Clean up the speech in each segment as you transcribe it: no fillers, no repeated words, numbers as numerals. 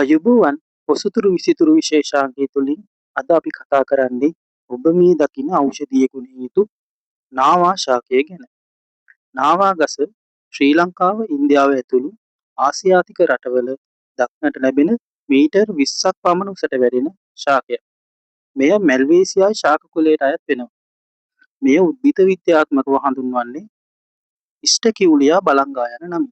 ආයුබෝවන් පොසුතුරු විසිතුරු විශේෂාංගය තුළින් අද අපි කතා කරන්නේ ඔබ මේ දකින ඖෂධීය ගුණයෙන් යුතු නාවා ශාකය ගැන. නාවා ගස ශ්‍රී ලංකාව, ඉන්දියාව ඇතුළු ආසියාතික රටවල දක්නට ලැබෙන මීටර් 20ක් පමණ උසට වැඩෙන ශාකයක්. මෙය මැල්වේසියායි ශාක කුලයට අයත් වෙනවා. මෙය උද්භිද විද්‍යාත්මකව හඳුන්වන්නේ ඉස්ටකියුලියා බලංගා යන නමින්.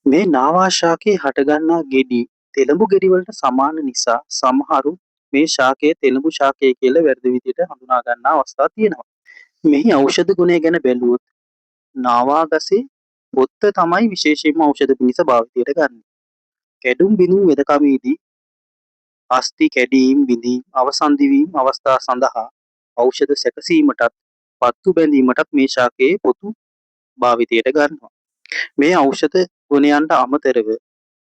මේ නාවා ශාකයේ හටගන්නා ගෙඩි තෙලඹු ගෙඩි වලට සමාන නිසා සමහරු මේ ශාකය තෙලඹු ශාකය කියලා වැරදි විදිහට හඳුනා ගන්න අවස්ථා තියෙනවා. මෙහි ඖෂධ ගුණය ගැන බැලුවොත් නාවා ගසේ පොත්ත තමයි විශේෂයෙන්ම ඖෂධ පිණිස භාවිතයට ගන්න. කැඩුම් බිඳුම් වෙදකමේදී අස්ථි කැඩීම් බිඳීම් අවසන් දිවීම් අවස්ථා සඳහා ඖෂධ සැකසීමටත් පත්තු බැඳීමටත් මේ ශාකයේ පොතු භාවිතයට ගන්නවා. මේ ඖෂධ ගුණයන්ට අමතරව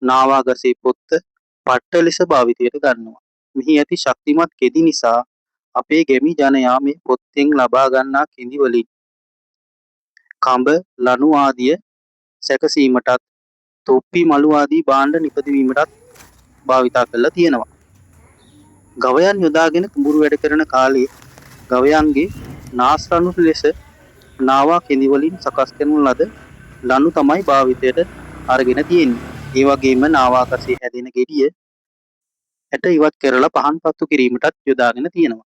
නාවා ගසේ පොත්ත පට්ට ලෙස භාවිතයට ගන්නවා. මෙහි ඇති ශක්තිමත් කෙඳි නිසා අපේ ගැමි ජනයා මේ පොත්තෙන් ලබා ගන්නා කෙඳි වලින් කඹ ලනු ආදිය සැකසීමටත් තොප්පි මලු ආදී භාණ්ඩ නිපදවීමටත් භාවිතා කරලා තියෙනවා. ගවයන් යොදාගෙන කුඹුරු වැඩ කරන කාලයේ ගවයන්ගේ නාස්රණු ලෙස නාවා කෙඳි වලින් සකස් කරන ලද ලනු තමයි භාවිතයට අරගෙන තියෙන්නේ. ඒ වගේම නාවා ගසේ හැදෙන ගෙඩිය ඇට ඉවත් කරලා පහන් පත්තු කිරීමටත් යොදාගෙන තියෙනවා.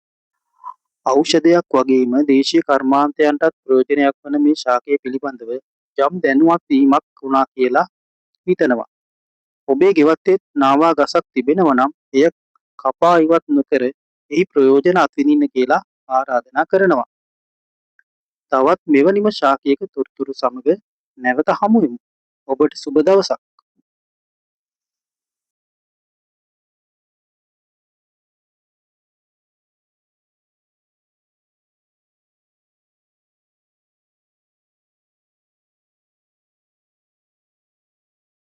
ඖෂධයක් වගේම දේශීය කර්මාන්තයන්ටත් ප්‍රයෝජනයක් වන මේ ශාකය පිළිබඳව යම් දැනුවත් වීමක් වුණා කියලා හිතනවා. ඔබේ ගෙවත්තේ නාවා ගසක් තිබෙනවා නම් එය කපා ඉවත් නොකර එහි ප්‍රයෝජන අත්විඳින්න කියලා ආරාධනා කරනවා. තවත් මෙවැනිම ශාකයක තොරතුරු සමග නැවත හමු වෙමු. ඔබට සුබ දවසක්.